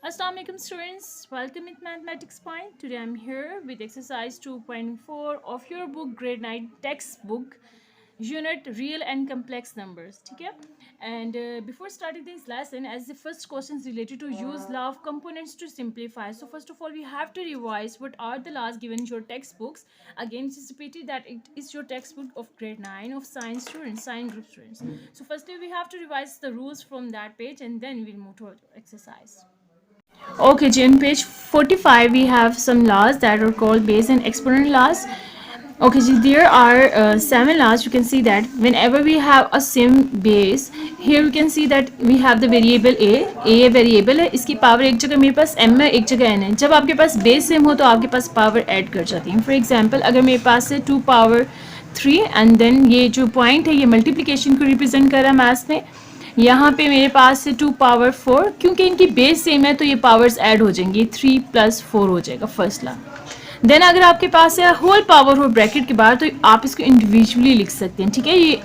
Assalamu alaikum students, welcome in Mathematics Point. Today I'm here with exercise 2.4 of your book grade 9 textbook unit real and complex numbers. Okay? And before starting this lesson, as the first question is related to use law of components to simplify. So first of all, we have to revise what are the laws given in your textbooks. Again, it is repeated that it is your textbook of grade 9 of science students, science group students. So firstly, we have to revise the rules from that page and then we'll move to our exercise. Okay, Ji, on page 45 we have some laws that are called base and exponent laws. Okay, Ji, there are 7 laws. You can see that whenever we have a same base, here you can see that we have the variable a variable है, इसकी power एक जगह मेरे पास m है, एक जगह n है. जब आपके पास बेस सेम हो तो आपके पास पावर ऐड कर जाती है. फॉर एग्जांपल, अगर मेरे पास है 2 पावर 3 एंड देन ये जो पॉइंट है ये मल्टीप्लिकेशन को रिप्रेजेंट कर रहा है मैथ्स में. यहाँ पे मेरे पास है 2 पावर 4, क्योंकि इनकी बेस सेम है तो ये पावर्स ऐड हो जाएंगी, 3 + 4 हो जाएगा फर्स्ट ला. देन अगर आपके पास है होल पावर हो ब्रैकेट के बाहर तो आप इसको इंडिविजुअली लिख सकते हैं. ठीक है, ये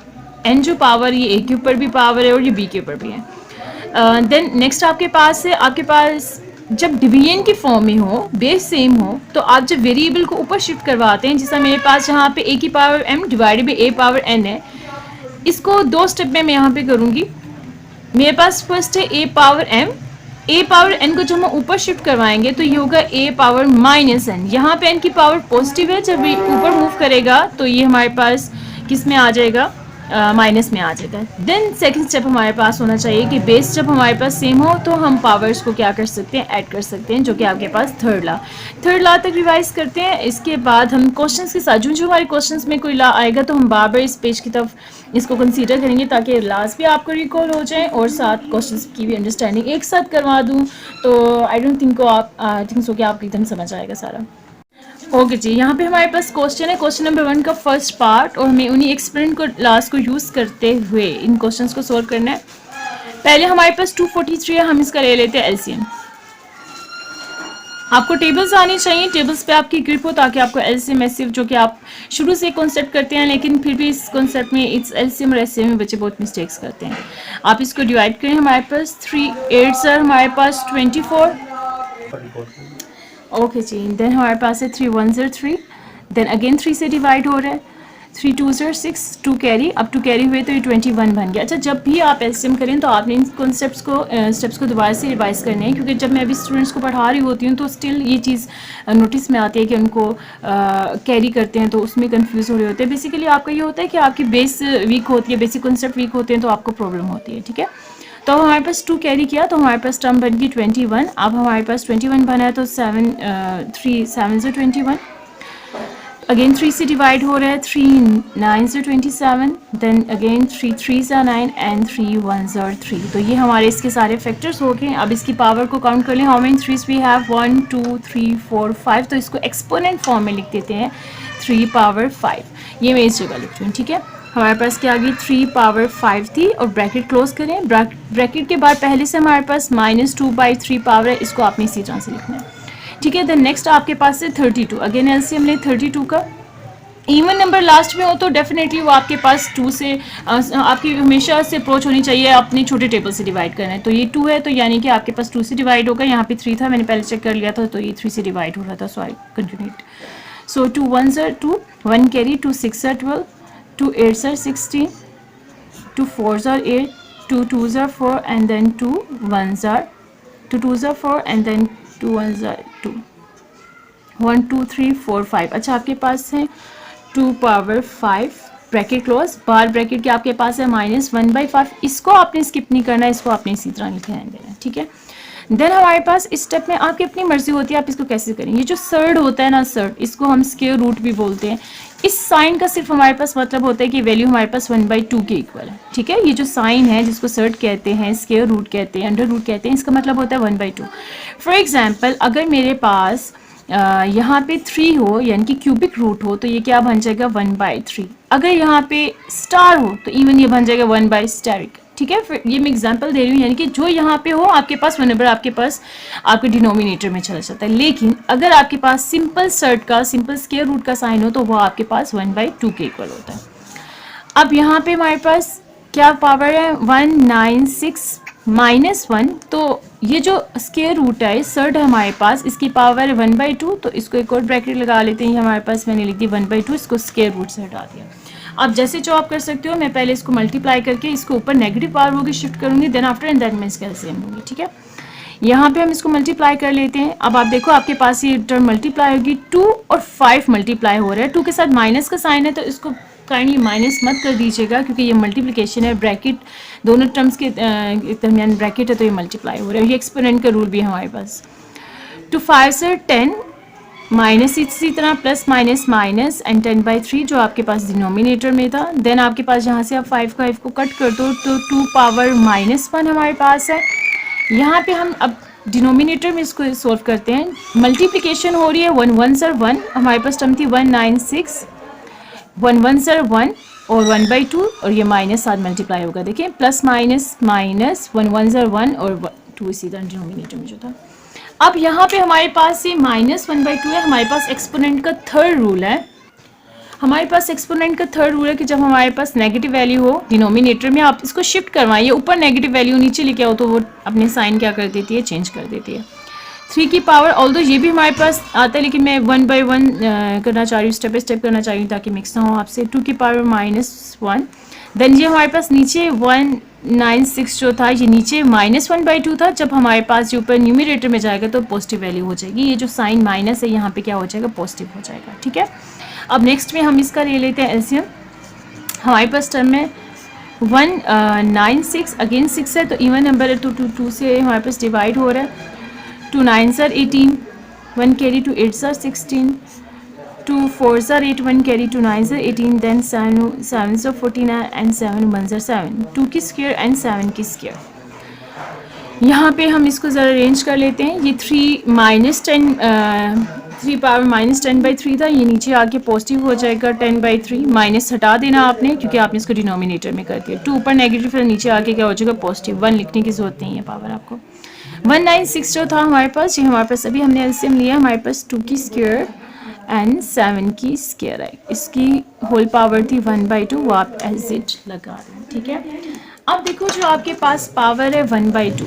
n जो पावर ये a के ऊपर भी पावर है और ये b के ऊपर भी है. देन नेक्स्ट आपके पास जब डिवीजन की फॉर्म में हो, बेस सेम हो, तो आप जब वेरिएबल को ऊपर शिफ्ट करवाते हैं, जैसा मेरे पास यहाँ पे a की power m divided by a power n है, इसको 2 स्टेप में मैं यहाँ पे करूँगी. मेरे पास फर्स्ट है a पावर n को जब हम ऊपर शिफ्ट करवाएंगे तो ये होगा a पावर -n. यहाँ पे n की पावर पॉजिटिव है, जब ये ऊपर मूव करेगा तो ये हमारे पास किस में आ जाएगा, माइनस में आ जाएगा. देन सेकंड स्टेप हमारे पास होना चाहिए कि बेस जब हमारे पास सेम हो तो हम पावर्स को क्या कर सकते हैं, ऐड कर सकते हैं, जो कि आपके पास थर्ड ला तक रिवाइज करते हैं. इसके बाद हम क्वेश्चंस के साथ जो हमारे क्वेश्चंस में कोई ला आएगा तो हम बार बार इस पेज की तरफ इसको कंसीडर करेंगे ताकि लास्ट भी आपको रिकॉल हो जाए और साथ क्वेश्चंस की भी अंडरस्टैंडिंग एक साथ करवा दूँ. तो आई डोंट थिंक सो कि आपको एकदम समझ आएगा सारा. ओके जी, यहाँ पे हमारे पास क्वेश्चन है, क्वेश्चन नंबर 1 का फर्स्ट पार्ट, और हमें उन्हीं एक्सपेरिमेंट को लास्ट को यूज़ करते हुए इन क्वेश्चंस को सोल्व करना है. पहले हमारे पास 243 है, हम इसका ले लेते हैं एलसीएम. आपको टेबल्स आनी चाहिए, टेबल्स पे आपकी ग्रिप हो ताकि आपको एलसीएम एससीएम जो कि आप शुरू से कॉन्सेप्ट करते हैं, लेकिन फिर भी इस कॉन्सेप्ट में इट्स एलसीएम और एससीएम में बच्चे बहुत मिस्टेक्स करते हैं. आप इसको डिवाइड करें. हमारे पास 3 8 सर हमारे पास 24. ओके जी, देन हमारे पास है 3 1 0 3. देन अगेन 3 से डिवाइड हो रहा है. 3 2 0 6, 2 कैरी, अब 2 कैरी हुए तो ये 21 बन गया. अच्छा, जब भी आप एलसीएम करें तो आपने इन कॉन्सेप्ट्स को स्टेप्स को दोबारा से रिवाइज करने हैं, क्योंकि जब मैं अभी स्टूडेंट्स को पढ़ा रही होती हूँ तो स्टिल ये चीज़ नोटिस में आती है कि उनको कैरी करते हैं तो उसमें कन्फ्यूज़ हो रहे होते हैं. बेसिकली आपका ये होता है कि आपकी बेस वीक होती है, बेसिक कॉन्सेप्ट वीक होते हैं तो आपको प्रॉब्लम होती है. ठीक है, तो हमारे पास 2 कैरी किया तो हमारे पास टर्म बन गई 21. अब हमारे पास 21 बना है तो 3 7 से 21. अगेन 3 से डिवाइड हो रहा है. 3 9 से 27. देन अगेन 3 3 से 9 एंड 3 1 0 3. तो ये हमारे इसके सारे फैक्टर्स हो गए. अब इसकी पावर को काउंट कर लें. How many 3s we have, 1 2 3 4 5. तो इसको एक्सपोनेंट फॉर्म में लिख देते हैं, 3 पावर 5. ये मैं इस जगह लिख रही हूँ. ठीक है, हमारे पास क्या आ गई, 3 पावर 5 थी, और ब्रैकेट क्लोज करें. ब्रैकेट के बाद पहले से हमारे पास -2/3 पावर है, इसको आपने इसी तरह से लिखना है. ठीक है, देन नेक्स्ट आपके पास है 32. अगेन एलसीएम ले 32 का. इवन नंबर लास्ट में हो तो डेफिनेटली वो आपके पास 2 से आपकी हमेशा से अप्रोच होनी चाहिए अपने छोटे टेबल से डिवाइड करना है. तो ये 2 है तो यानी कि आपके पास 2 से डिवाइड होगा. यहाँ पे 3 था, मैंने पहले चेक कर लिया था, तो ये 3 से डिवाइड हो रहा था. सो I continue. So 2 1 0 2, 1 carry, 2 6 12, 2 8 16, 2 4 8, 2 2 4, and then 2 1 2 2 4, and then 2 1 2, 1 2 3 4 5. अच्छा, आपके पास है 2 पावर 5 ब्रैकेट क्लोज. बाहर ब्रैकेट के आपके पास है -1/5. इसको आपने स्किप नहीं करना, इसको आपने इसी तरह लिखे रहने देना. ठीक है, देन हमारे पास इस स्टेप में आपकी अपनी मर्जी होती है आप इसको कैसे करें. ये जो सर्ड होता है ना, सर्ड, इसको हम स्क्वायर रूट भी बोलते हैं. इस साइन का सिर्फ हमारे पास मतलब होता है कि वैल्यू हमारे पास 1/2 के इक्वल है. ठीक है, ये जो साइन है जिसको सर्ड कहते हैं, स्क्वायर रूट कहते हैं, अंडर रूट कहते हैं, इसका मतलब होता है 1/2. फॉर एग्जाम्पल, अगर मेरे पास यहाँ पे 3 हो यानी कि क्यूबिक रूट हो तो ये क्या बन जाएगा, 1/3. अगर यहाँ पे स्टार हो तो इवन ये बन जाएगा 1/स्टेरिक. ठीक है, फिर ये मैं एग्जांपल दे रही हूँ, यानी कि जो यहाँ पे हो आपके पास 1 नंबर आपके पास आपके डिनोमिनेटर में चला जाता है. लेकिन अगर आपके पास सिंपल सर्ट का, सिंपल स्क्वायर रूट का साइन हो तो वो आपके पास 1/2 के इक्वल होता है. अब यहाँ पे हमारे पास क्या पावर है, 196 -1, तो ये जो स्क्वायर रूट है सर्ड है हमारे पास, इसकी पावर है 1/2, तो इसको एक और ब्रैकेट लगा लेते हैं। ये हमारे पास मैंने लिख दी 1/2, इसको स्क्वायर रूट से हटा दिया। आप जैसे जो आप कर सकते हो, मैं पहले इसको मल्टीप्लाई करके इसको ऊपर नेगेटिव पावर होगी शिफ्ट करूँगी, देन आफ्टर एंड देन मैं इसका एलसीएम लूँगी। ठीक है, यहाँ पे हम इसको मल्टीप्लाई कर लेते हैं। अब आप देखो आपके पास ये टर्म मल्टीप्लाई होगी, 2 और 5 मल्टीप्लाई हो रहा है। 2 के साथ माइनस का साइन है, तो इसको काइंडली माइनस मत कर दीजिएगा, क्योंकि ये मल्टीप्लिकेशन है, ब्रैकेट दोनों टर्म्स के दरमियान ब्रैकेट है, तो ये मल्टीप्लाई हो रहा है। ये एक्सपोनेंट का रूल भी है हमारे पास। 2 5 से 10 माइनस इसी तरह प्लस माइनस माइनस एंड 10/3 जो आपके पास डिनोमिनेटर में था। देन आपके पास यहाँ से आप 5 को कट कर दो तो 2 पावर -1 हमारे पास है। यहाँ पे हम अब डिनोमिनेटर में इसको सोल्व करते हैं। मल्टीप्लिकेशन हो रही है 1 1 1, हमारे पास टर्म थी 196, 1 1 1 और 1/2, और ये माइनस साथ मल्टीप्लाई होगा। देखिए प्लस माइनस माइनस 1 1 1 और 2 इसी तरह डिनोमिनेटर में जो था। अब यहाँ पे हमारे पास ये -1/2 है। हमारे पास एक्सपोनेंट का थर्ड रूल है। हमारे पास एक्सपोनेंट का थर्ड रूल है कि जब हमारे पास नेगेटिव वैल्यू हो डिनोमिनेटर में, आप इसको शिफ्ट करवाइए, ऊपर नेगेटिव वैल्यू नीचे लेके आओ तो वो अपने साइन क्या कर देती है, चेंज कर देती है। 3 की पावर, ऑल्दो ये भी हमारे पास आता है, लेकिन मैं 1 by 1 करना चाह रही हूँ, स्टेप बाई स्टेप करना चाह रही हूँ ताकि मिक्स ना हो आपसे। 2 की पावर -1, देन ये हमारे पास नीचे 196 जो था, ये नीचे -1/2 था। जब हमारे पास ये ऊपर न्यूमरेटर में जाएगा तो पॉजिटिव वैल्यू हो जाएगी। ये जो साइन माइनस है यहाँ पे क्या हो जाएगा, पॉजिटिव हो जाएगा। ठीक है, अब नेक्स्ट में हम इसका ले लेते हैं एलसीएम। हमारे पास टर्म में 196, अगेन 6 है तो इवन नंबर है, तो 2 से हमारे पास डिवाइड हो रहा है। 2 9s are 18, 1 carry 2 8s are 16, 2 4s are 8, 1 carry 2 9s are 18, then 7 7s are 14 and 7 1s are 7, 2 की स्क्वायर एंड 7 की स्क्वायर। यहाँ पे हम इसको ज़रा अरेंज कर लेते हैं। ये 3 पावर -10/3 था, ये नीचे आके पॉजिटिव हो जाएगा 10/3, माइनस हटा देना आपने क्योंकि आपने इसको डिनोमिनेटर में कर दिया। 2 ऊपर नेगेटिव है, नीचे आके क्या हो जाएगा, पॉजिटिव। 1 लिखने की जरूरत नहीं है पावर आपको। 196 जो था हमारे पास, ये हमारे पास अभी हमने एलसीएम लिया, हमारे पास 2 की स्क्वायर एंड 7 की स्क्वायर है। इसकी होल पावर थी 1/2, वो आप एज इट लगा रहे हैं। ठीक है, अब देखो जो आपके पास पावर है 1/2,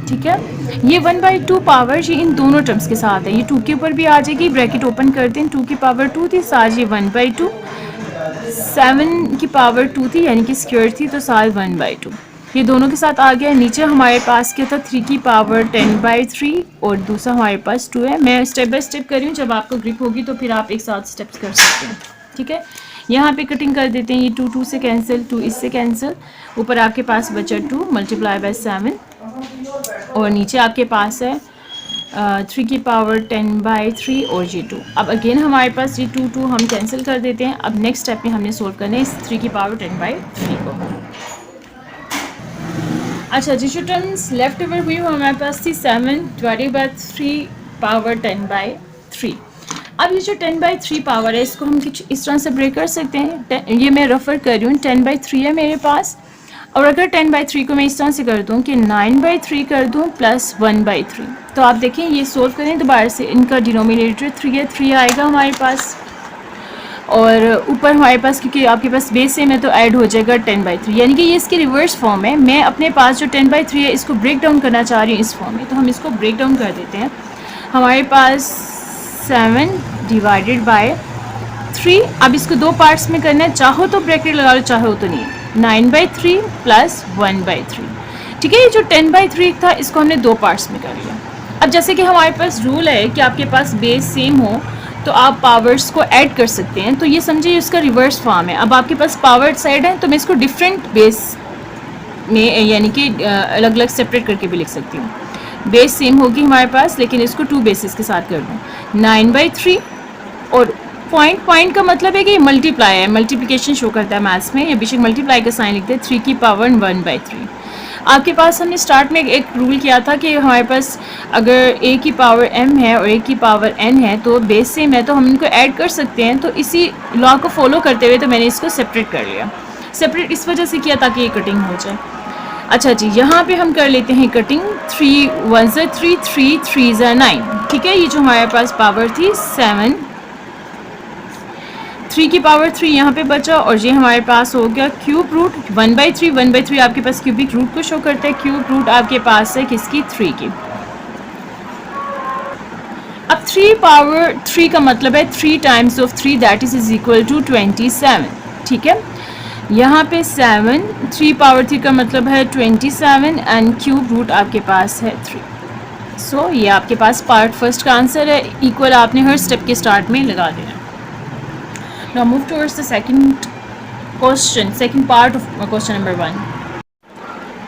ठीक है, ये 1/2 पावर ये इन दोनों टर्म्स के साथ है। ये 2 के ऊपर भी आ जाएगी, ब्रैकेट ओपन करते हैं। 2 की पावर 2 थी, साथ ये 1/2, 7 की पावर 2 थी यानी कि स्क्वायर थी, तो साथ 1/2, ये दोनों के साथ आ गया। नीचे हमारे पास क्या था, 3 की पावर 10/3 और दूसरा हमारे पास 2 है। मैं स्टेप बाय स्टेप कर रही हूँ, जब आपको ग्रिप होगी तो फिर आप एक साथ स्टेप्स कर सकते हैं। ठीक है, यहाँ पे कटिंग कर देते हैं। ये 2 2 से कैंसिल, 2 इससे कैंसिल, ऊपर आपके पास बचा 2 मल्टीप्लाई बाय 7 और नीचे आपके पास है 3 की पावर 10/3 और ये 2। अब अगेन हमारे पास ये 2 2 हम कैंसिल कर देते हैं। अब नेक्स्ट स्टेप में हमने सोल्व करना है इस 3 की पावर 10/3 को। अच्छा जी, जो टर्म्स लेफ्ट ओवर हुई वो हमारे पास थी 7 डिवाइडेड बाय 3 पावर 10/3। अब ये जो 10/3 पावर है, इसको हम कुछ इस तरह से ब्रेक कर सकते हैं। ये मैं रेफर कर रही हूँ, 10/3 है मेरे पास, और अगर 10/3 को मैं इस तरह से कर दूँ कि 9/3 कर दूँ प्लस 1/3, तो आप देखें ये सोल्व करें दोबारा से। इनका डिनोमिनेटर 3 है, 3 आएगा हमारे पास, और ऊपर हमारे पास क्योंकि आपके पास बेस सेम है तो ऐड हो जाएगा 10/3, यानी कि ये इसकी रिवर्स फॉर्म है। मैं अपने पास जो 10/3 है इसको ब्रेक डाउन करना चाह रही हूँ इस फॉर्म में, तो हम इसको ब्रेक डाउन कर देते हैं। हमारे पास 7 डिवाइडेड बाय 3, अब इसको 2 पार्ट्स में करना है, चाहो तो ब्रैकेट लगा लो, चाहो तो नहीं। 9/3 प्लस 1/3, ठीक है। ये जो 10/3 था इसको हमने 2 पार्ट्स में कर लिया। अब जैसे कि हमारे पास रूल है कि आपके पास बेस सेम हो तो आप पावर्स को ऐड कर सकते हैं, तो ये समझिए इसका रिवर्स फॉर्म है। अब आपके पास पावर साइड है तो मैं इसको डिफरेंट बेस में यानी कि अलग अलग सेपरेट करके भी लिख सकती हूँ। बेस सेम होगी हमारे पास, लेकिन इसको 2 बेसिस के साथ कर दूँ। 9/3 और पॉइंट का मतलब है कि मल्टीप्लाई है, मल्टीप्लिकेशन शो करता है मैथ्स में, या बेशक मल्टीप्लाई का साइन लिखते हैं। 3 की पावर 1/3। आपके पास हमने स्टार्ट में एक रूल किया था कि हमारे पास अगर a की पावर m है और a की पावर n है तो बेस सेम है, तो हम इनको ऐड कर सकते हैं। तो इसी लॉ को फॉलो करते हुए तो मैंने इसको सेपरेट कर लिया। सेपरेट इस वजह से किया ताकि ये कटिंग हो जाए। अच्छा जी, यहाँ पे हम कर लेते हैं cutting. 3 1s are 3, 3 3s are 9, ठीक है। ये जो हमारे पास पावर थी 7, 3 की पावर 3 यहाँ पे बचा और ये हमारे पास हो गया क्यूब रूट 1/3 आपके पास क्यूबिक रूट को शो करता है, क्यूब रूट आपके पास है किसकी 3 की। अब 3 पावर 3 का मतलब है 3 times of 3 that is equal to 27, ठीक है। यहाँ पे 7 3 पावर 3 का मतलब है 27 एंड क्यूब रूट आपके पास है 3। सो ये आपके पास पार्ट फर्स्ट का आंसर है, इक्वल आपने हर स्टेप के स्टार्ट में लगा देना। Now move towards the second question, second part of question number 1.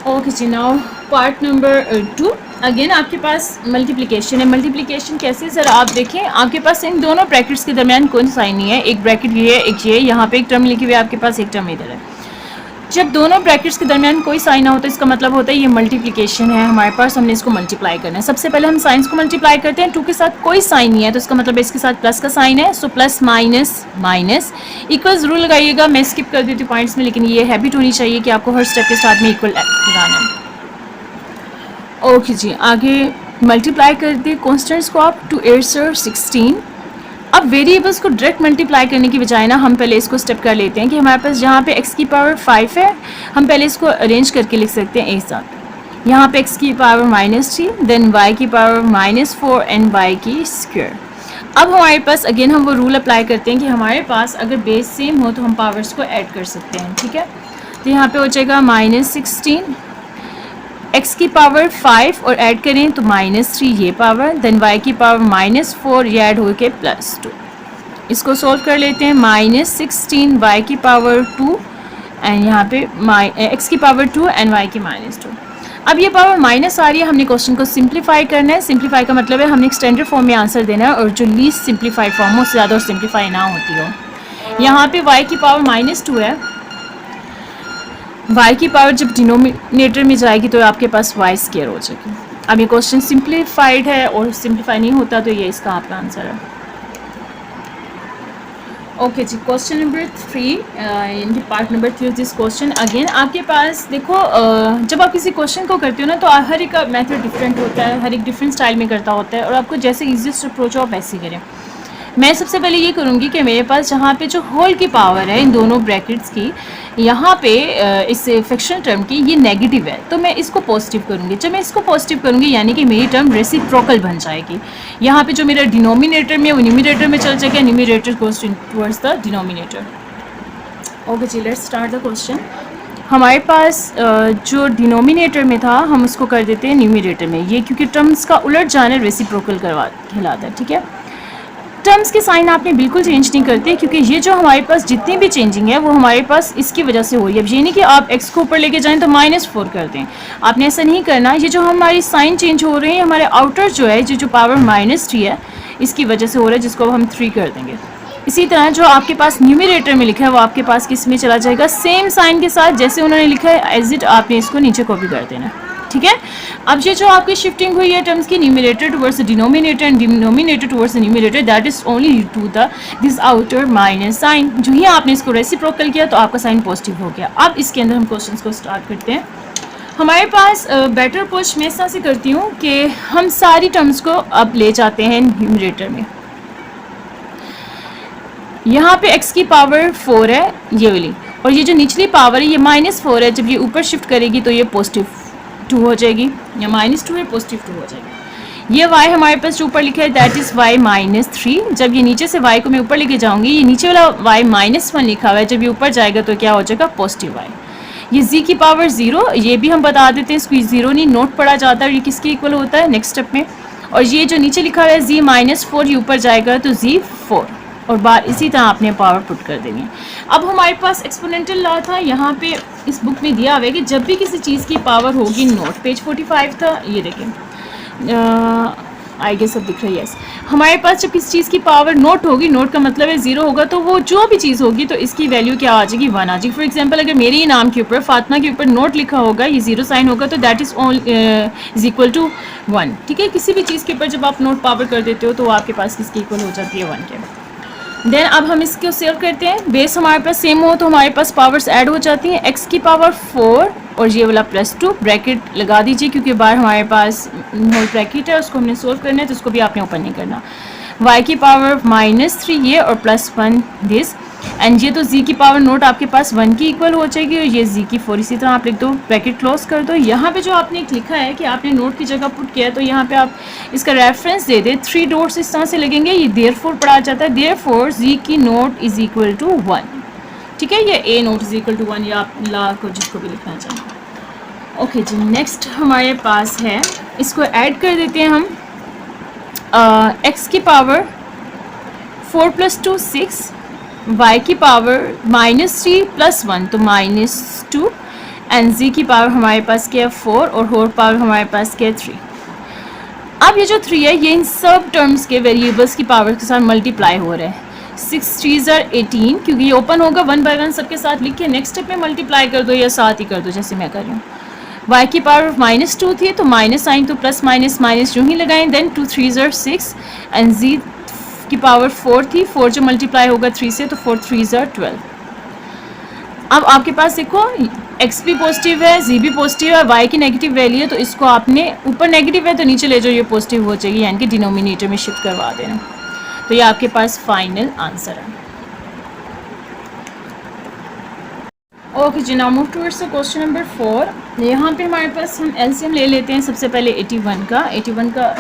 Okay ji, now part number 2. Again आपके पास मल्टीप्लिकेशन है। मल्टीप्लिकेशन कैसे सर, आप देखें आपके पास इन दोनों ब्रैकेट्स के दरमियान कोई साइन नहीं है, एक ब्रैकेट ये है एक ये, यहाँ पे एक टर्म लिखी हुई है आपके पास, एक टर्म इधर है। जब दोनों ब्रैकेट्स के दरमियान कोई साइन ना हो तो इसका मतलब होता है ये मल्टीप्लिकेशन है हमारे पास, हमने इसको मल्टीप्लाई करना है। सबसे पहले हम साइंस को मल्टीप्लाई करते हैं, 2 के साथ कोई साइन नहीं है तो इसका मतलब इसके साथ प्लस का साइन है, so plus minus minus equal जरूर लगाइएगा। मैं स्किप कर देती हूँ पॉइंट्स में, लेकिन ये हैबिट होनी चाहिए कि आपको हर स्टेप के साथ में इक्वल लगाना है। ओके जी, आगे मल्टीप्लाई कर दिए कॉन्स्टेंट्स को आप 2 8 16। अब वेरिएबल्स को डायरेक्ट मल्टीप्लाई करने की बजाय ना हम पहले इसको स्टेप कर लेते हैं कि हमारे पास जहाँ पे x की पावर 5 है हम पहले इसको अरेंज करके लिख सकते हैं एक साथ। यहाँ पे x की पावर -3, देन y की पावर -4 एंड y की स्क्वायर। अब हमारे पास अगेन हम वो रूल अप्लाई करते हैं कि हमारे पास अगर बेस सेम हो तो हम पावर्स को ऐड कर सकते हैं, ठीक है। तो यहाँ पे हो जाएगा -16, x की पावर 5 और ऐड करें तो -3 ये पावर, देन y की पावर -4 ये ऐड हो के +2। इसको सोल्व कर लेते हैं, -16 y की पावर 2 एंड यहाँ पे x की पावर 2 एंड y की -2। अब ये पावर माइनस आ रही है, हमने क्वेश्चन को सिंप्लीफाई करना है। सिंप्लीफाई का मतलब है हमने स्टैंडर्ड फॉर्म में आंसर देना है और जो लीस्ट सिंप्लीफाइड फॉर्म हो उससे ज़्यादा और सिंप्लीफाई ना होती हो। यहाँ पे y की पावर -2 है, y की पावर जब डिनोमिनेटर में जाएगी तो आपके पास y स्क्वायर हो जाएगी। अब ये क्वेश्चन सिंप्लीफाइड है और सिंप्लीफाई नहीं होता तो ये इसका आपका आंसर है। ओके जी, क्वेश्चन नंबर 3 यानी part number 3 of this question. Again आपके पास देखो जब आप किसी क्वेश्चन को करते हो ना तो हर एक का मेथड डिफरेंट होता है, हर एक डिफरेंट स्टाइल में करता होता है और आपको जैसे इजीएस्ट अप्रोच हो आप वैसे करें। मैं सबसे पहले ये करूँगी कि मेरे पास जहाँ पे जो होल की पावर है इन दोनों ब्रैकेट्स की, यहाँ पे इस फ्रैक्शनल टर्म की ये नेगेटिव है तो मैं इसको पॉजिटिव करूँगी। जब मैं इसको पॉजिटिव करूँगी यानी कि मेरी टर्म रेसिप्रोकल बन जाएगी। यहाँ पे जो मेरा डिनोमिनेटर में वो न्यूमरेटर में चल जाएगा, numerator goes towards the denominator. Okay जी, लेट्स स्टार्ट द क्वेश्चन। हमारे पास जो डिनोमिनेटर में था हम उसको कर देते हैं न्यूमरेटर में, ये क्योंकि टर्म्स का उलट जाना रेसिप्रोकल कहलाता है, ठीक है। टर्म्स के साइन आपने बिल्कुल चेंज नहीं करते क्योंकि ये जो हमारे पास जितनी भी चेंजिंग है वो हमारे पास इसकी वजह से हो रही है। अब ये नहीं कि आप x को ऊपर लेके जाएं तो -4 कर दें, आपने ऐसा नहीं करना। ये जो हमारी साइन चेंज हो रहे हैं हमारे आउटर जो है जो पावर -3 है इसकी वजह से हो रहा है, जिसको हम 3 कर देंगे। इसी तरह जो आपके पास न्यूमरेटर में लिखा है वो आपके पास किस में चला जाएगा, सेम साइन के साथ जैसे उन्होंने लिखा है एज इट आपने इसको नीचे कॉपी कर देना, ठीक है। अब ये जो आपकी शिफ्टिंग हुई है टर्म्स की numerator towards the denominator and denominator towards the numerator, that is only to the this outer minus sign. जो ही आपने इसको रेसिप्रोकल किया तो आपका साइन पॉजिटिव हो गया। अब इसके अंदर हम क्वेश्चंस को स्टार्ट करते हैं। हमारे पास बेटर अप्रोच मैं इस तरह से करती हूँ कि हम सारी टर्म्स को अब ले जाते हैं न्यूमरेटर में। यहाँ पे x की पावर 4 है ये वाली, और ये जो निचली पावर है ये -4 है, जब ये ऊपर शिफ्ट करेगी तो ये +2 हो जाएगी, या -2 है +2 हो जाएगी। ये y हमारे पास जो ऊपर लिखा है दैट इज़ y -3। जब ये नीचे से y को मैं ऊपर लेके जाऊंगी, ये नीचे वाला y -1 लिखा हुआ है, जब ये ऊपर जाएगा तो क्या हो जाएगा +y। ये z की पावर 0, ये भी हम बता देते हैं, इसको 0 नहीं नोट पढ़ा जाता है, ये किसके इक्वल होता है नेक्स्ट स्टेप में। और ये जो नीचे लिखा हुआ है z -4, ये ऊपर जाएगा तो z 4, और बार इसी तरह आपने पावर पुट कर देनी है। अब हमारे पास एक्सपोनेंशियल लॉ था, यहाँ पे इस बुक में दिया हुआ है कि जब भी किसी चीज़ की पावर होगी नोट, पेज 45 था, ये देखें आई गेस सब दिख रही है। हमारे पास जब किसी चीज़ की पावर नोट होगी, नोट का मतलब है 0 होगा, तो वो जो भी चीज़ होगी तो इसकी वैल्यू क्या आ जाएगी 1 आ जाएगी। फॉर एग्जांपल अगर मेरे ही नाम के ऊपर फातिमा के ऊपर नोट लिखा होगा, ये 0 साइन होगा तो दैट इज इक्वल टू 1, ठीक है। किसी भी चीज़ के ऊपर जब आप नोट पावर कर देते हो तो वो आपके पास किसकी इक्वल हो जाती है 1 के। देन अब हम इसको सेव करते हैं। बेस हमारे पास सेम हो तो हमारे पास पावर्स ऐड हो जाती हैं। x की पावर 4 और ये वाला +2 ब्रैकेट लगा दीजिए क्योंकि बाहर हमारे पास होल ब्रैकेट है, उसको हमने सोल्व करना है तो उसको भी आपने ओपन नहीं करना। y की पावर -3 ये और +1 दिस। एंड ये तो z की पावर नोट आपके पास 1 की इक्वल हो जाएगी और ये z की 4, इसी तरह आप लिख दो, ब्रैकेट क्लोज कर दो। यहाँ पे जो आपने एक लिखा है कि आपने नोट की जगह पुट किया है, तो यहाँ पे आप इसका रेफरेंस दे दें, 3 डॉट्स इस तरह से लगेंगे, ये देयरफॉर पढ़ा जाता है, देयरफॉर z की नोट इज इक्वल टू 1, ठीक है, ये a naught is equal to 1, या आप ला को जिसको भी लिखना चाहें। ओके जी, नेक्स्ट हमारे पास है, इसको ऐड कर देते हैं हम, x की पावर 4 + 2 6, y की पावर -3 + 1 तो -2, एंड z की पावर हमारे पास क्या है 4, और होल पावर हमारे पास क्या है 3। अब ये जो 3 है ये इन सब टर्म्स के वेरिएबल्स की पावर के साथ मल्टीप्लाई हो रहा है। 6 3s are 18, क्योंकि ये ओपन होगा 1 बाय 1 सबके साथ लिख के नेक्स्ट स्टेप में मल्टीप्लाई कर दो या साथ ही कर दो जैसे मैं कर रही हूँ। y की पावर -2 थी तो माइनस साइन, तो प्लस माइनस माइनस यूँ ही लगाएं, then 2 3s are 6, and z की पावर 4 थी, 4 जो मल्टीप्लाई होगा 3 से तो 4 3s are 12। अब आपके पास देखो x भी पॉजिटिव है, z भी पॉजिटिव है, y की नेगेटिव वैल्यू है, तो इसको आपने ऊपर नेगेटिव है तो नीचे ले जाओ, ये पॉजिटिव हो जाएगी, यानी कि डिनोमिनेटर में शिफ्ट करवा देना। तो ये आपके पास फाइनल आंसर है। ओके जी, now move towards the question number 4। यहाँ पे हमारे पास हम एलसीएम ले लेते हैं सबसे पहले 81 का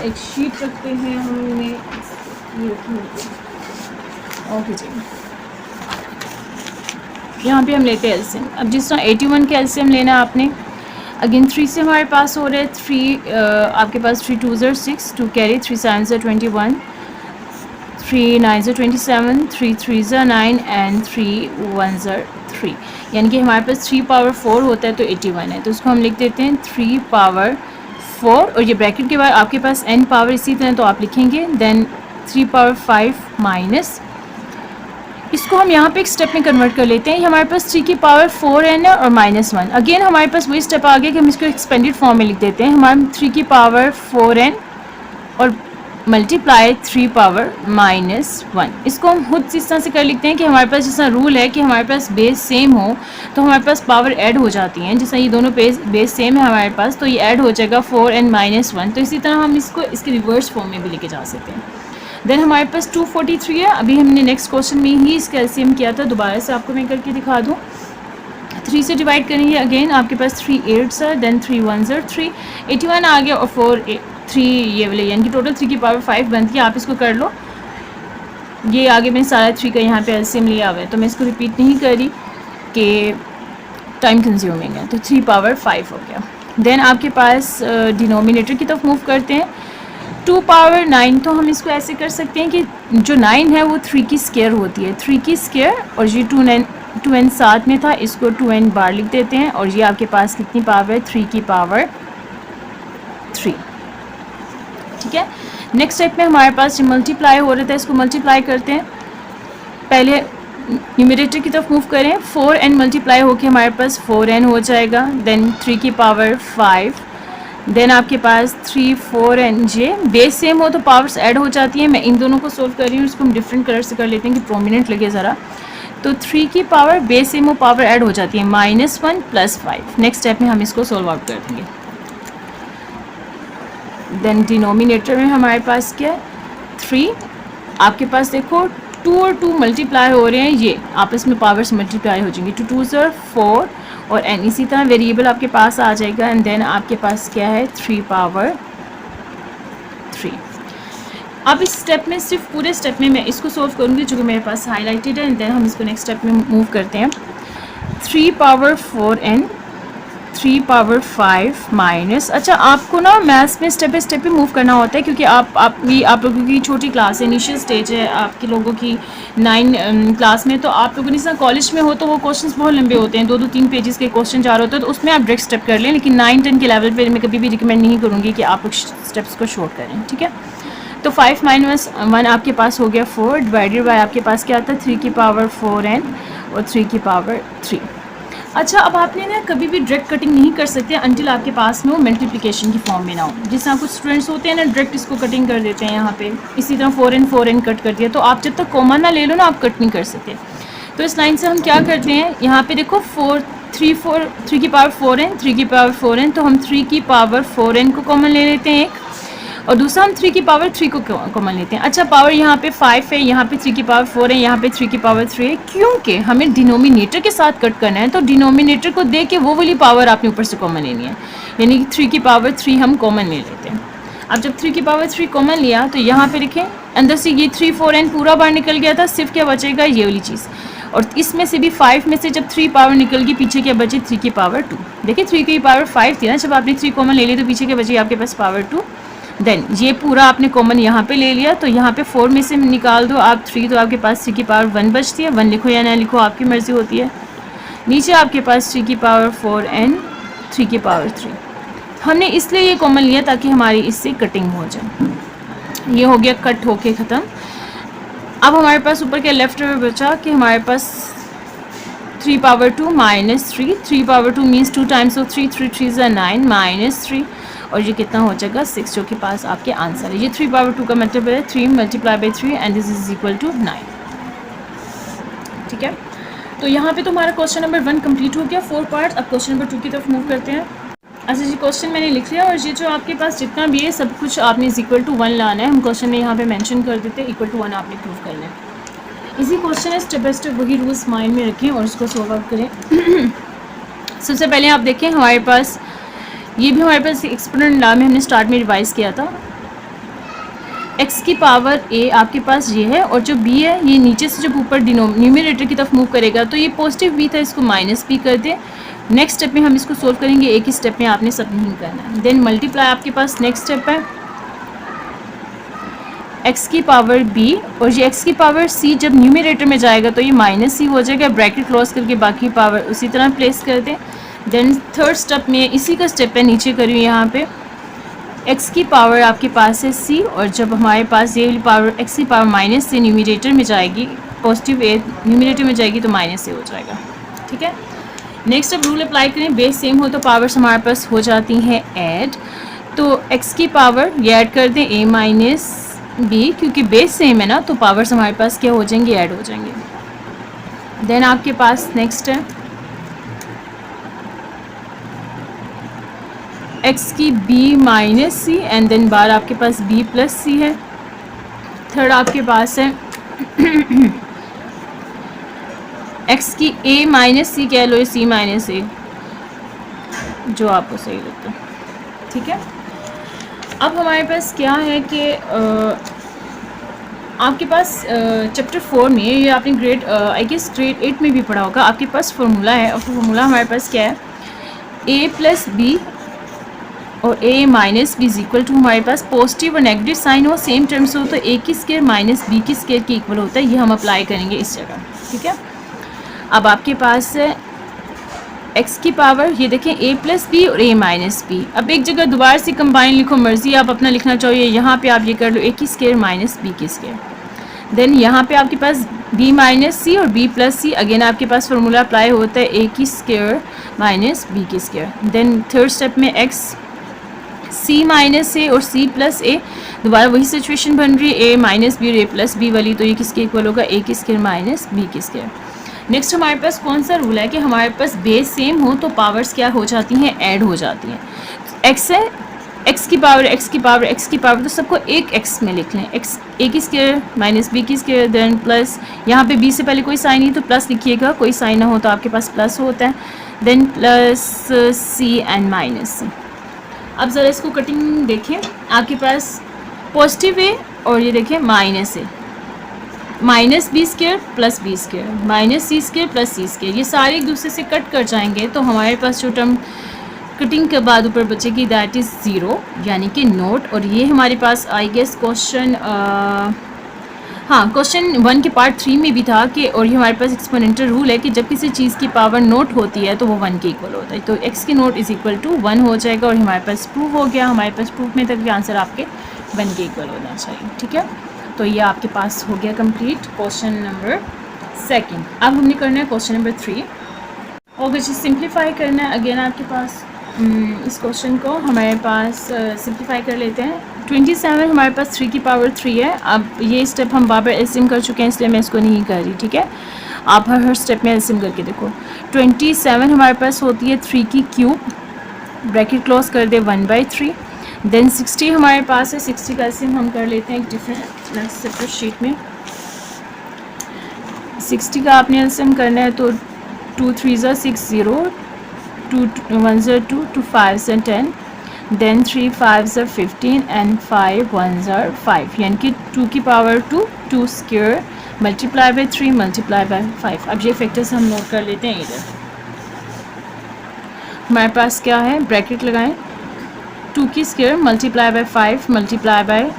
एक शीट रखते हैं हमने, ओके जी, यहाँ पे हम लेते हैं एलसीएम। अब जिस तरह 81 के एलसीएम लेना है आपने, अगेन 3 से हमारे पास हो रहे हैं 3, आपके पास 3 2s are 6, 2 carry, 3 7s are 21, 3 9s are 27, 3 3s are 9 and 3 1s are 3, यानी कि हमारे पास 3 पावर 4 होता है तो 81 है, तो उसको हम लिख देते हैं 3 पावर 4, और ये ब्रैकेट के बाद आपके पास n पावर इसी तरह तो आप लिखेंगे, देन 3 पावर 5 माइनस, इसको हम यहाँ पे एक स्टेप में कन्वर्ट कर लेते हैं। ये हमारे पास 3 की पावर 4n है और -1, अगेन हमारे पास वही स्टेप आ गया कि हम इसको एक्सपेंडेड फॉर्म में लिख देते हैं, हमारे 3 की पावर 4n और मल्टीप्लाई 3 पावर -1। इसको हम खुद इस तरह से कर लिखते हैं कि हमारे पास जैसा रूल है कि हमारे पास बेस सेम हो तो हमारे पास पावर ऐड हो जाती हैं, जैसा ये दोनों बेस सेम है हमारे पास तो ये ऐड हो जाएगा 4n - 1, तो इसी तरह हम इसको इसके रिवर्स फॉर्म में भी लेके जा सकते हैं। देन हमारे पास 243 है, अभी हमने नेक्स्ट क्वेश्चन में ही इसका एलसीएम किया था, दोबारा से आपको मैं करके दिखा दूँ। 3 से डिवाइड करेंगे, अगेन आपके पास 3 8s are, then 3 1s are 3, 81 आ गया और 4 3 ये वाले, यानी कि टोटल 3 की पावर 5 बनती है। आप इसको कर लो, ये आगे मैं सारा 3 का यहाँ पे एलसीएम लिया हुआ है तो मैं इसको रिपीट नहीं कर रही कि टाइम कंज्यूमिंग है, तो 3 पावर 5 हो गया। देन आपके पास डिनोमिनेटर की तरफ मूव करते हैं, 2 पावर 9, तो हम इसको ऐसे कर सकते हैं कि जो 9 है वो 3 की स्क्वायर होती है, 3 की स्क्वायर, और ये 2n साथ में था, इसको 2n बार लिख देते हैं, और ये आपके पास कितनी पावर है 3 की पावर 3, ठीक है। नेक्स्ट स्टेप में हमारे पास मल्टीप्लाई हो रहा था, इसको मल्टीप्लाई करते हैं, पहले न्यूमरेटर की तरफ मूव करें, 4n मल्टीप्लाई होके हमारे पास 4n हो जाएगा, देन 3 की पावर 5, देन आपके पास 3 4n j, बेस सेम हो तो पावर्स ऐड हो जाती हैं। मैं इन दोनों को सोल्व कर रही हूँ, इसको हम डिफरेंट कलर से कर लेते हैं कि प्रोमिनेंट लगे ज़रा, तो 3 की पावर बेस सेम हो पावर ऐड हो जाती है -1 + 5। नेक्स्ट स्टेप में हम इसको सोल्व आउट कर देंगे। देन डिनोमिनेटर में हमारे पास क्या है 3, आपके पास देखो 2 और 2 मल्टीप्लाई हो रहे हैं, ये आपस में पावर्स मल्टीप्लाई हो जाएंगी, 2 2s are 4 और n इसी तरह वेरिएबल आपके पास आ जाएगा, एंड देन आपके पास क्या है 3 पावर 3। अब इस स्टेप में सिर्फ पूरे स्टेप में मैं इसको सोल्व करूँगी जो कि मेरे पास हाईलाइटेड है, एंड देन हम इसको नेक्स्ट स्टेप में मूव करते हैं। 3 पावर 4n, 3 पावर 5 माइनस, अच्छा आपको ना मैथ्स में स्टेप बाई स्टेप पे मूव करना होता है क्योंकि आप लोगों की छोटी क्लास है, इनिशियल स्टेज है आपके लोगों की 9 क्लास में, तो आप लोगों ने कॉलेज में हो तो वो क्वेश्चंस बहुत लंबे होते हैं, 2-3 पेजेस के क्वेश्चन जा रहे होते हैं, तो उसमें आप डायरेक्ट स्टेप कर लें, लेकिन 9-10 के लेवल पे मैं कभी भी रिकमेंड नहीं करूँगी कि आप लोग स्टेप्स को शॉर्ट करें, ठीक है। तो 5 - 1 आपके पास हो गया 4, डिवाइडेड बाय आपके पास क्या आता है 3 की पावर 4n और 3 की पावर 3। अच्छा, अब आपने ना कभी भी डायरेक्ट कटिंग नहीं कर सकते अंटिल आपके पास में वो मल्टीप्लिकेशन की फॉर्म में ना हो। जिस तरह कुछ स्टूडेंट्स होते हैं ना डायरेक्ट इसको कटिंग कर देते हैं, यहाँ पे इसी तरह 4n कट कर दिया, तो आप जब तक कॉमन ना ले लो ना आप कट नहीं कर सकते। तो इस लाइन से हम क्या करते हैं, यहाँ पे देखो 3 की पावर 4n, 3 की पावर 4n, तो हम 3 की पावर 4n को कॉमन ले लेते हैं एक, और दूसरा हम 3 की पावर 3 को कॉमन लेते हैं। अच्छा, पावर यहाँ पे 5 है, यहाँ पे 3 की पावर 4 है, यहाँ पे 3 की पावर 3 है, क्योंकि हमें डिनोमिनेटर के साथ कट करना है, तो डिनोमिनेटर को दे के वो वाली पावर आपने ऊपर से कॉमन लेनी है, यानी कि 3 की पावर 3 हम कॉमन ले लेते हैं। अब जब 3 की पावर 3 कॉमन लिया तो यहाँ पे लिखें अंदर से ये 3 4 n पूरा बाहर निकल गया था, सिर्फ क्या बचेगा ये वाली चीज़, और इसमें से भी 5 में से जब 3 पावर निकल गई पीछे क्या बचे 3 की पावर 2। देखिए 3 की पावर 5 थी ना, जब आपने 3 कॉमन ले लिया तो पीछे क्या बची आपके पास पावर 2। देन ये पूरा आपने कॉमन यहाँ पे ले लिया, तो यहाँ पे 4 में से निकाल दो आप 3, तो आपके पास 3 की पावर 1 बचती है। 1 लिखो या ना लिखो आपकी मर्जी होती है। नीचे आपके पास 3 की पावर 4 n 3 की पावर 3। हमने इसलिए ये कॉमन लिया ताकि हमारी इससे कटिंग हो जाए। ये हो गया कट होके ख़त्म। अब हमारे पास ऊपर क्या लेफ्ट में बचा कि हमारे पास 3 power 2 minus 3, 3 power 2 means 2 times of 3, 3 3 ज़ा 9 माइनस 3, और ये कितना हो जाएगा 6, जो कि पास आपके आंसर है। ये 3 पावर 2 का मतलब है 3 multiply by 3 and this is equal to 9। ठीक है, तो यहाँ पे तो हमारा क्वेश्चन नंबर 1 कंप्लीट हो गया 4 पार्ट्स। अब क्वेश्चन नंबर 2 की तरफ मूव करते हैं। अच्छा जी, क्वेश्चन मैंने लिख लिया, और ये जो आपके पास जितना भी है सब कुछ आपने इज इक्वल टू 1 लाना है। हम क्वेश्चन में यहाँ पे मेंशन कर देते हैं इक्वल टू 1 आपने प्रूव करना है। इसी क्वेश्चन है, स्टेप बाय स्टेप वही रूल्स माइंड में रखें और उसको सॉल्व आउट करें। सबसे पहले आप देखें हमारे पास ये भी हमारे पास एक्सपोनेंट लॉ में हमने स्टार्ट में रिवाइज किया था। x की पावर a आपके पास ये है, और जो b है ये नीचे से जब ऊपर न्यूमरेटर की तरफ मूव करेगा तो ये पॉजिटिव b था, इसको माइनस b कर दे। नेक्स्ट स्टेप में हम इसको सोल्व करेंगे, एक ही स्टेप में आपने सब नहीं करना है। देन मल्टीप्लाई आपके पास नेक्स्ट स्टेप है x की पावर b, और ये x की पावर c जब न्यूमरेटर में जाएगा तो ये माइनस c हो जाएगा। ब्रैकेट क्लोज करके बाकी पावर उसी तरह प्लेस कर दें। देन थर्ड स्टेप में इसी का स्टेप है, नीचे करिए यहाँ पे x की पावर आपके पास है c, और जब हमारे पास ये वाली पावर x की पावर माइनस से न्यूमरेटर में जाएगी, पॉजिटिव a न्यूमरेटर में जाएगी तो माइनस से हो जाएगा। ठीक है, नेक्स्ट अब रूल अप्लाई करें, बेस सेम हो तो पावर्स हमारे पास हो जाती हैं ऐड। तो x की पावर ये ऐड कर दें a माइनस b, क्योंकि बेस सेम है ना तो पावर्स हमारे पास क्या हो जाएंगे ऐड हो जाएंगे। देन आपके पास नेक्स्ट है x की b minus c, and then बार आपके पास b प्लस c है। थर्ड आपके पास है x की a माइनस c कह लो, c माइनस a, जो आपको सही लगता है। ठीक है, अब हमारे पास क्या है कि आपके पास चैप्टर 4 में ये आपने ग्रेड आई गेस ग्रेड 8 में भी पढ़ा होगा, आपके पास फार्मूला है, और फार्मूला हमारे पास क्या है a प्लस बी और a minus b is equal to, हमारे पास पॉजिटिव और नेगेटिव साइन हो सेम टर्म्स हो तो a की स्क्वायर माइनस b की स्क्वायर के इक्वल होता है। ये हम अप्लाई करेंगे इस जगह। ठीक है, अब आपके पास है x की पावर, ये देखें a प्लस बी और a माइनस बी। अब एक जगह दोबारा से कंबाइन लिखो, मर्जी आप अपना लिखना चाहिए, यहाँ पे आप ये कर लो a की स्क्वायर माइनस b की स्क्वायर। देन यहाँ पे आपके पास b माइनस सी और b प्लस सी, अगेन आपके पास फार्मूला अप्लाई होता है a की स्क्वायर माइनस b की स्क्वायर। देन थर्ड स्टेप में x c माइनस ए और c प्लस ए, दोबारा वही सिचुएशन बन रही है a माइनस बी और a प्लस बी वाली, तो ये किसके इक्वल होगा a की स्क्वायर माइनस b की स्क्वायर। नेक्स्ट हमारे पास कौन सा रूल है कि हमारे पास बेस सेम हो तो पावर्स क्या हो जाती हैं ऐड हो जाती हैं। x है x की पावर x की पावर x की पावर, तो सबको एक x में लिख लें, x a की स्क्वायर माइनस b की स्क्वायर, देन प्लस यहाँ पे b से पहले कोई साइन नहीं तो प्लस लिखिएगा, कोई साइन ना हो तो आपके पास प्लस होता है, then plus c and minus c। अब ज़रा इसको कटिंग देखें, आपके पास पॉजिटिव है और ये देखें माइनस है, minus B square plus B square minus C square plus C square, ये सारे एक दूसरे से कट कर जाएंगे तो हमारे पास जो टर्म कटिंग के बाद ऊपर बचेगी दैट इज़ ज़ीरो, यानी कि नोट। और ये हमारे पास आई गेस क्वेश्चन हाँ क्वेश्चन 1 के पार्ट 3 में भी था कि, और ये हमारे पास एक्सपोनेंशियल रूल है कि जब किसी चीज़ की पावर नोट होती है तो वो 1 के इक्वल होता है, तो x की नोट इज़ इक्वल टू 1 हो जाएगा, और हमारे पास प्रूफ हो गया। हमारे पास प्रूफ में तक आंसर आपके 1 के इक्वल होना चाहिए। ठीक है, तो ये आपके पास हो गया कंप्लीट क्वेश्चन नंबर 2। अब हमने करना है क्वेश्चन नंबर 3, और कुछ सिंप्लीफाई करना है। अगेन आपके पास इस क्वेश्चन को हमारे पास सिंप्लीफाई कर लेते हैं। 27 हमारे पास 3 की पावर 3 है। अब ये स्टेप हम बार बार एलसीएम कर चुके हैं इसलिए मैं इसको नहीं कर रही। ठीक है, आप हर स्टेप में एलसीएम करके देखो। 27 हमारे पास होती है 3 की क्यूब, ब्रैकेट क्लोज कर दे 1/3। देन 60 हमारे पास है, 60 का एलसीएम हम कर लेते हैं एक डिफरेंट सेपरेट शीट में। 60 का आपने एलसीएम करना है तो 2 3 ज़ा 6 0, 2 1 ज़ा 2, 2 5 ज़ा 10, देन 3 5 ज़ा 15 एंड 5 1 ज़ा 5, यानी कि 2 की power 2, 2 square multiply by 3 multiply by 5। अब ये फैक्टर्स हम नोट कर लेते हैं इधर। हमारे पास क्या है, ब्रैकेट लगाएं, 2 की square multiply by 5 multiply by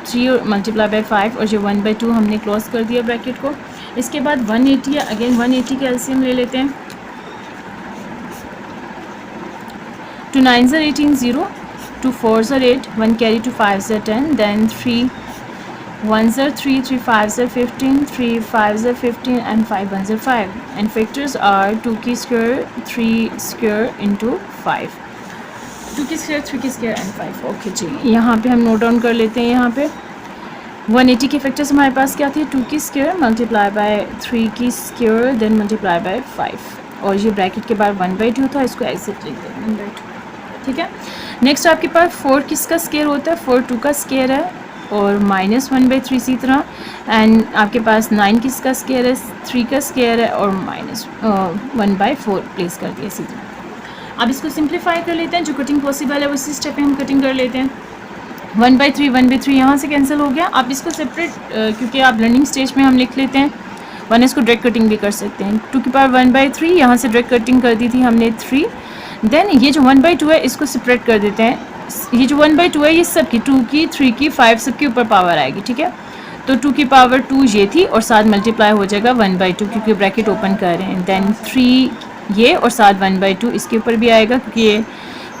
3 multiply by 5, और ये 1/2 हमने क्लोज कर दिया ब्रैकेट को। इसके बाद 180 है, अगेन 180 का एलसीएम ले लेते हैं। 2 9 ज़ा 18 0, 2 4 ज़ा 8, 1 कैरी 2 5 ज़ा 10, देन 3 1 ज़ा 3, 3 5 ज़ा 15, 3 5 ज़ा 15 एंड 5 1 ज़ा 5, एंड फैक्टर्स आर 2 की स्क्वायर 3 स्क्वायर इंटू 5, 2 की स्क्वायर 3 की स्क्वायर एंड 5। ओके जी, यहाँ पे हम नोट डाउन कर लेते हैं। यहाँ पे 180 के फैक्टर्स हमारे पास क्या थे, 2 की स्क्वायर मल्टीप्लाई बाय 3 की स्क्वायर देन मल्टीप्लाई बाय 5, और ये ब्रैकेट के बाद 1/2 था, इसको एग्जिट लिख दें 1/2। ठीक है, नेक्स्ट आपके पास 4 किसका स्क्वायर होता है, 4 2 का स्क्वायर है, और -1/3 इसी तरह, एंड आपके पास 9 किसका स्क्वायर है, 3 का स्क्वायर है, और -1/4 प्लेस कर दिया इसी तरह। अब इसको सिंप्लीफाई कर लेते हैं, जो कटिंग पॉसिबल है उसी स्टेप में हम कटिंग कर लेते हैं। 1/3 यहाँ से कैंसिल हो गया। आप इसको सेपरेट क्योंकि आप लर्निंग स्टेज में हम लिख लेते हैं, वरना इसको डायरेक्ट कटिंग भी कर सकते हैं। 2 की पावर 1/3 यहाँ से डायरेक्ट कटिंग कर दी थी हमने 3, देन ये जो 1/2 है इसको सेपरेट कर देते हैं। ये जो 1/2 है ये सब की 2 की 3 की 5 सब के ऊपर पावर आएगी। ठीक है, तो 2 की पावर 2 ये थी, और साथ मल्टीप्लाई हो जाएगा 1/2 क्योंकि ब्रैकेट ओपन कर रहे हैं, देन 3 ये, और साथ 1/2 इसके ऊपर भी आएगा क्योंकि ये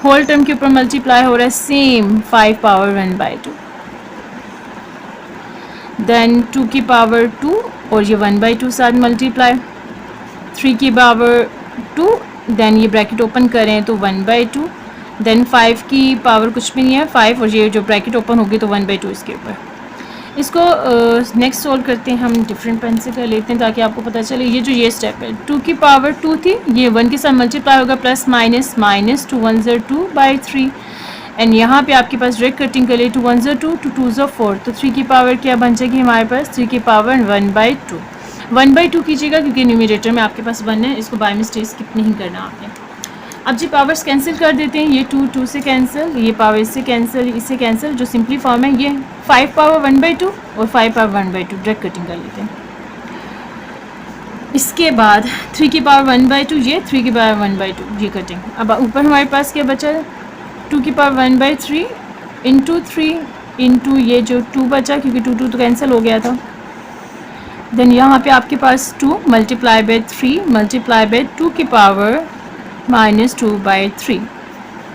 होल टर्म के ऊपर मल्टीप्लाई हो रहा है, सेम 5 पावर 1/2, देन 2 की पावर 2, और ये 1/2 साथ मल्टीप्लाई, 3 की पावर 2, देन ये ब्रैकेट ओपन करें तो 1/2, देन 5 की पावर कुछ भी नहीं है 5, और ये जो ब्रैकेट ओपन होगी तो 1/2 इसके ऊपर। इसको नेक्स्ट सोल्व करते हैं, हम डिफरेंट पेन से कर लेते हैं ताकि आपको पता चले। ये स्टेप है, 2 की पावर 2 थी, ये 1 के साथ मल्टीप्लाई होगा, प्लस माइनस माइनस 2 1 ज़ा 2/3, एंड यहाँ पे आपके पास डायरेक्ट कटिंग कर लिए, 2 1 ज़ा 2, 2 2 ज़ा 4, तो 3 की पावर क्या बन जाएगी हमारे पास, 3 की पावर 1/2। 1/2 कीजिएगा क्योंकि न्यूमरेटर में आपके पास 1 है, इसको बाय मिस्टेक स्किप नहीं करना आपने। अब जी पावर्स कैंसिल कर देते हैं, ये 2 2 से कैंसिल, ये पावर इससे कैंसिल, इससे कैंसिल, जो सिंपली फॉर्म है ये 5 पावर 1/2 और 5 पावर 1/2 डायरेक्ट कटिंग कर लेते हैं। इसके बाद 3 की पावर 1/2, ये 3 की पावर 1/2 ये कटिंग। अब ऊपर हमारे पास क्या बचा, 2 की पावर 1/3 इंटू 3 इंटू ये जो 2 बचा क्योंकि 2 2 तो कैंसिल हो गया था, देन यहाँ पे आपके पास 2 मल्टीप्लाई बाय 3 मल्टीप्लाई बाय 2 की पावर -2/3,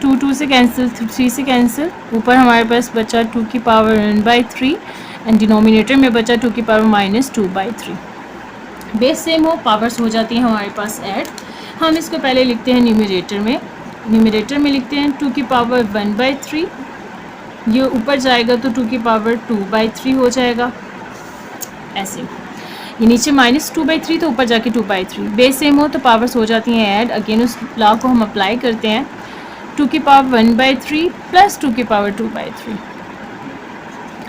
2 2 से कैंसिल, 3 से कैंसिल, ऊपर हमारे पास बचा 2 की पावर 1/3 एंड डिनोमिनेटर में बचा 2 की पावर -2/3। बेस सेम हो, पावर्स हो जाती हैं हमारे पास ऐड। हम इसको पहले लिखते हैं न्यूमरेटर में लिखते हैं 2 की पावर 1/3, ये ऊपर जाएगा तो 2 की पावर 2/3 हो जाएगा, ऐसे ये नीचे -2/3 तो ऊपर जाके 2/3। बेस सेम हो तो पावर्स हो जाती हैं ऐड। अगेन उस लॉ को हम अप्लाई करते हैं, 2 की पावर 1/3 प्लस 2 की पावर 2/3।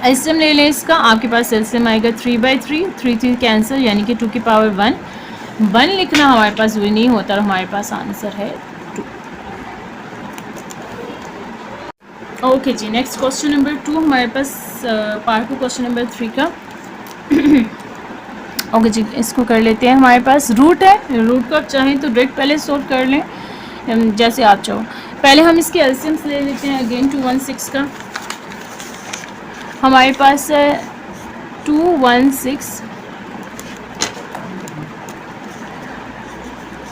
एलसीएम ले लें इसका, आपके पास एलसीएम आएगा 3/3, 3 3 कैंसिल, यानी कि 2 की पावर 1 लिखना हमारे पास वही नहीं होता, और हमारे पास आंसर है 2। ओके जी, नेक्स्ट क्वेश्चन नंबर 2 हमारे पास पार्ट 2 क्वेश्चन नंबर 3 का। ओके जी, इसको कर लेते हैं। हमारे पास रूट है, रूट को आप चाहें तो डायरेक्ट पहले सोल्व कर लें, जैसे आप चाहो। पहले हम इसके एलसीएम्स ले लेते हैं। अगेन 216 का हमारे पास है 216।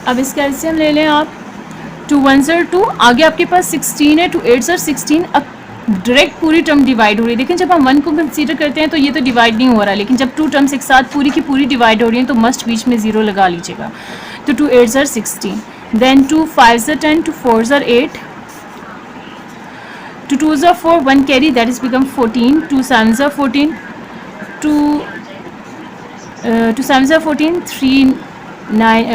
अब इसका एलसीएम ले लें आप, 2 1 ज़ा 2, आगे आपके पास 16 है, 2 8 ज़ा 16। अब डायरेक्ट पूरी टर्म डिवाइड हो रही है, लेकिन जब हम 1 को कंसीडर करते हैं तो ये तो डिवाइड नहीं हो रहा, लेकिन जब 2 टर्म्स एक साथ पूरी की पूरी डिवाइड हो रही हैं तो मस्ट बीच में 0 लगा लीजिएगा। तो 2 8 ज़ा 16, देन 2 5 ज़ा 10, 2 4 ज़ा 8, 2 2 ज़ा 4, 1 कैरी दैट इज बिकम 14, 2 7 ज़ा 14, 2 7 ज़ा 14, 3 9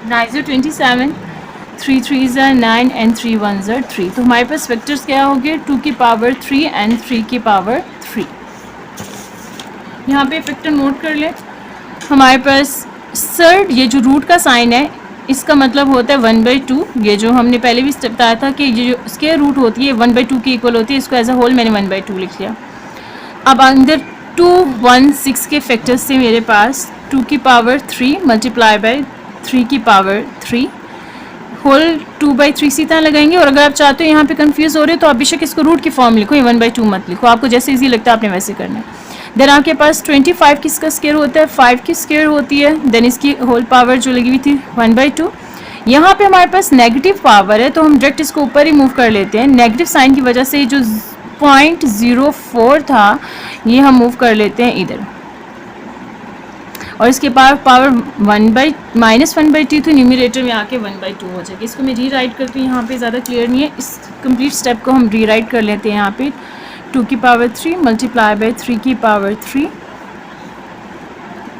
9 ज़ा 27, 3 3s are 9 and 3 1s are 3। तो हमारे पास वेक्टर्स क्या हो गए, 2 की पावर 3 एंड 3 की पावर 3। यहाँ पे फैक्टर नोट कर लें। हमारे पास सर ये जो रूट का साइन है इसका मतलब होता है 1/2। ये जो हमने पहले भी बताया था कि ये जो स्क्वायर रूट होती है 1/2 की इक्वल होती है, इसको एज अ होल मैंने 1/2 लिख लिया। अब अंदर 2 1 6 के फैक्टर्स से मेरे पास 2 की पावर 3 मल्टीप्लाई बाय 3 की पावर 3 होल 2/3 इसी तरह लगाएंगे। और अगर आप चाहते हो यहाँ पे कंफ्यूज हो रहे हो तो आप बेशक इसको रूट की फॉर्म लिखो, ये 1/2 मत लिखो, आपको जैसे इजी लगता है आपने वैसे करना है। देन आपके पास 25 किसका स्क्वायर होता है, 5 की स्क्वायर होती है। देन इसकी होल पावर जो लगी हुई थी 1/2। यहाँ पे हमारे पास नेगेटिव पावर है तो हम डायरेक्ट इसको ऊपर ही मूव कर लेते हैं। नेगेटिव साइन की वजह से जो 0.04 था ये हम मूव कर लेते हैं इधर, और इसके पावर -1/2 तो न्यूमरेटर में आके 1/2 हो जाएगी। इसको मैं री राइट करती हूँ, यहाँ पे ज़्यादा क्लियर नहीं है, इस कंप्लीट स्टेप को हम री राइट कर लेते हैं। यहाँ पे 2 की पावर 3 मल्टीप्लाई बाय 3 की power 3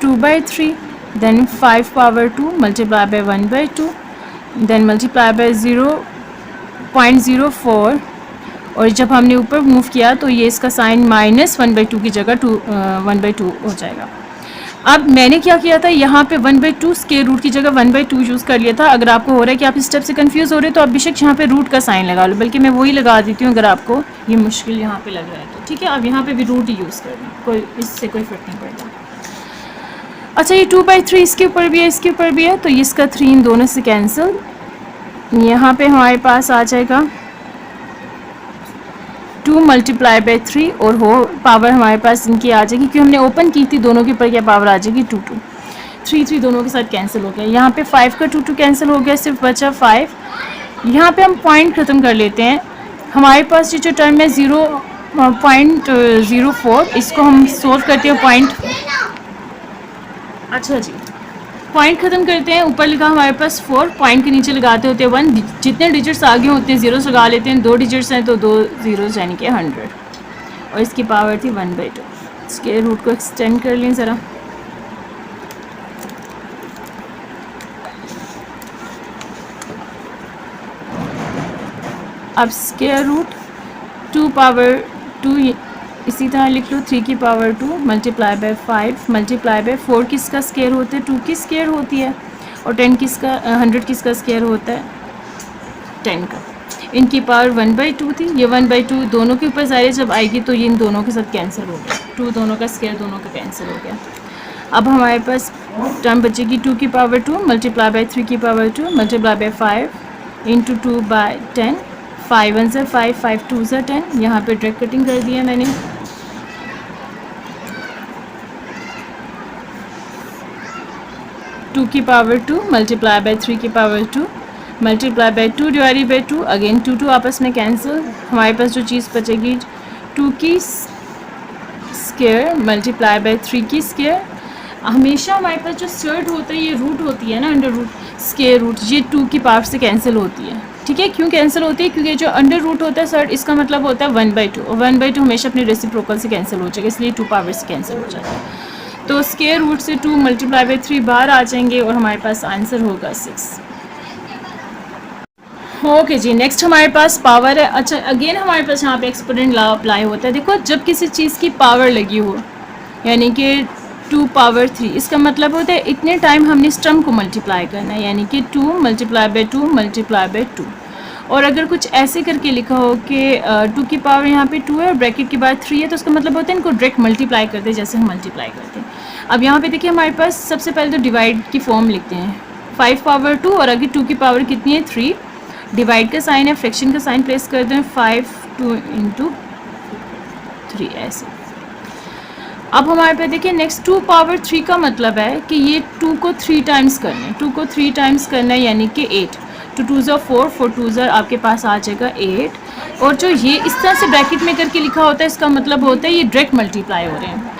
2/3, then 5 power 2 multiply by 1/2, then multiply by 0.04, और जब हमने ऊपर मूव किया तो ये इसका साइन -1/2 की जगह 1/2 हो जाएगा। अब मैंने क्या किया था, यहाँ पे 1/2 स्क्वायर रूट की जगह 1/2 यूज़ कर लिया था। अगर आपको हो रहा है कि आप इस स्टेप से कंफ्यूज हो रहे हो तो आप बेशक यहाँ पे रूट का साइन लगा लो, बल्कि मैं वही लगा देती हूँ अगर आपको ये मुश्किल यहाँ पे लग रहा है तो। ठीक है, अब यहाँ पे भी रूट ही यूज़ कर लें, कोई इससे कोई फर्क नहीं पड़ता। अच्छा, ये 2/3 इसके ऊपर भी है, इसके ऊपर भी है, तो इसका 3 इन दोनों से कैंसिल। यहाँ पे हमारे पास आ जाएगा 2 मल्टीप्लाई बाय 3 और हो पावर हमारे पास इनकी आ जाएगी, क्योंकि हमने ओपन की थी, दोनों के ऊपर क्या पावर आ जाएगी 2 2। 3 3 दोनों के साथ कैंसिल हो गया। यहाँ पे 5 का 2 2 कैंसिल हो गया, सिर्फ बचा 5। यहाँ पे हम पॉइंट ख़त्म कर लेते हैं। हमारे पास ये जो टर्म है 0.04, इसको हम सोल्व करते हैं पॉइंट। अच्छा जी, पॉइंट ख़त्म करते हैं। ऊपर लिखा हमारे पास 4, पॉइंट के नीचे लगाते होते हैं 1, जितने डिजिट्स आगे होते हैं जीरोस लगा लेते हैं। 2 डिजिट्स हैं तो 2 जीरोस यानी कि 100, और इसकी पावर थी 1/2। इसके रूट को एक्सटेंड कर लें ज़रा। अब स्क्वायर रूट 2 पावर 2 इसी तरह लिख लो, 3 की power 2 multiply by 5 multiply by 4 किसका स्क्वायर होता है, 2 की स्क्वायर होती है, और 10 किसका 100 किसका स्क्वायर होता है, 10 का। इनकी पावर 1/2 थी, ये 1/2 दोनों के ऊपर ज़ाहिर जब आएगी तो ये इन दोनों के साथ कैंसिल हो गया, 2 दोनों का स्क्वायर दोनों का कैंसिल हो गया। अब हमारे पास टर्म बचेगी 2 की पावर 2 मल्टीप्लाई बाय 3 की power 2 multiply by 5 into 2 by 10, 5 1 से 5 5 2 से 10। यहाँ पे डायरेक्ट कटिंग कर दिया मैंने। टू की पावर 2 मल्टीप्लाई बाय 3 की power 2 multiply bye 2 divided by 2, again 2 2 आपस में कैंसिल। हमारे पास जो चीज़ बचेगी 2 की स्क्वायर मल्टीप्लाई बाय 3 की स्क्वायर। हमेशा हमारे पास जो सर्ड होता है ये रूट होती है ना, अंडर रूट स्क्वायर रूट, ये 2 की पावर से कैंसिल होती है। ठीक है, क्यों कैंसिल होती है, क्योंकि जो अंडर रूट होता है सर्ड, इसका मतलब होता है 1/2, और 1/2 हमेशा अपने रेसिप्रोकल से कैंसिल हो जाएगा, इसलिए 2 पावर से कैंसिल हो जाता है। तो स्क्वायर रूट से 2 मल्टीप्लाई बाय 3 बाहर आ जाएंगे और हमारे पास आंसर होगा 6। ओके जी, नेक्स्ट हमारे पास पावर है। अच्छा, अगेन हमारे पास यहाँ पे एक्सपोनेंट लॉ अप्लाई होता है। देखो, जब किसी चीज़ की पावर लगी हो, यानी कि 2 पावर 3, इसका मतलब होता है इतने टाइम हमने इस टर्म को मल्टीप्लाई करना है, यानी कि 2 मल्टीप्लाई बाय 2 मल्टीप्लाई बाय 2। और अगर कुछ ऐसे करके लिखा हो कि 2 की पावर यहाँ पे 2 है और ब्रैकेट के बाद 3 है, तो उसका मतलब होता है इनको डायरेक्ट मल्टीप्लाई करते हैं जैसे हम मल्टीप्लाई करते हैं। अब यहाँ पे देखिए हमारे पास सबसे पहले तो डिवाइड की फॉर्म लिखते हैं, 5 पावर 2 और आगे 2 की पावर कितनी है 3, डिवाइड का साइन है, फ्रैक्शन का साइन प्लेस करते हैं, 5 2 इंटू 3 ऐसे। अब हमारे पे देखिए नेक्स्ट 2 पावर 3 का मतलब है कि ये 2 को 3 टाइम्स करना है, 2 को 3 टाइम्स करना है, यानी कि 8, 2 2 ज़ा 4 4 2 ज़ा आपके पास आ जाएगा 8। और जो ये इस तरह से ब्रैकेट में करके लिखा होता है, इसका मतलब होता है ये डायरेक्ट मल्टीप्लाई हो रहे हैं,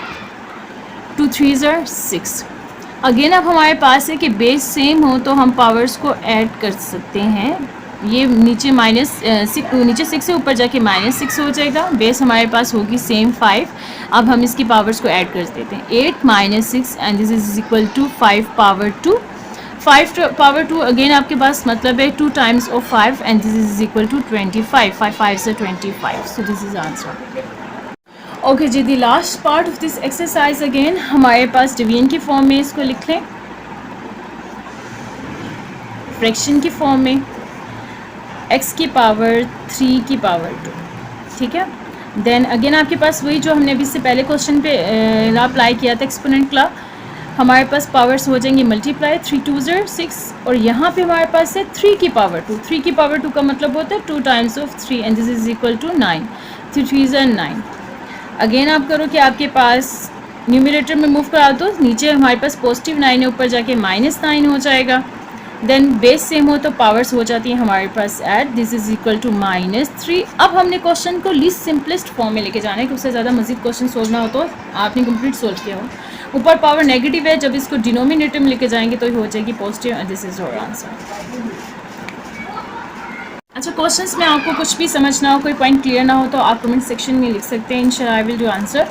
2 3 ज़ा 6। अगेन अब हमारे पास है कि बेस सेम हो तो हम पावर्स को ऐड कर सकते हैं। ये नीचे नीचे 6 से ऊपर जाके -6 हो जाएगा, बेस हमारे पास होगी सेम 5। अब हम इसकी पावर्स को ऐड कर देते हैं, 8 - 6 and this is equal to 5 power 2। 5 power 2 again आपके पास मतलब है 2 times of 5 and this is equal to 25. 5 से 25, so this is answer. Okay जी, the last part of this exercise again हमारे पास डिवीजन की फॉर्म में इसको लिख लें, फ्रैक्शन की फॉर्म में x की पावर 3 की पावर 2. ठीक है. देन अगेन आपके पास वही जो हमने अभी से पहले क्वेश्चन पे अप्लाई किया था एक्सपोनेंट का, हमारे पास पावर्स हो जाएंगी मल्टीप्लाई. 3 2 ज़र 6 और यहाँ पे हमारे पास है 3 की पावर 2. 3 की पावर 2 का मतलब होता है 2 times of 3 and this is equal to 9. 3 3 ज़र 9. अगेन आप करो कि आपके पास न्यूमरेटर में मूव करा दो, नीचे हमारे पास पॉजिटिव 9 है, ऊपर जाके -9 हो जाएगा. देन बेस सेम हो तो पावर्स हो जाती हैं हमारे पास add. This is equal to -3. अब हमने क्वेश्चन को लीस्ट सिंपलेस्ट फॉर्म में लेके जाना है कि उससे ज़्यादा मजीद क्वेश्चन सोचना हो तो आपने कंप्लीट सोल्व किया हो. ऊपर पावर नेगेटिव है, जब इसको डिनोमिनेटर में लेके जाएंगे तो हो जाएगी positive and this is your answer. अच्छा, क्वेश्चंस में आपको कुछ भी समझना हो, कोई पॉइंट क्लियर ना हो तो आप कमेंट सेक्शन में लिख सकते हैं. इंशाल्लाह आई विल डू आंसर.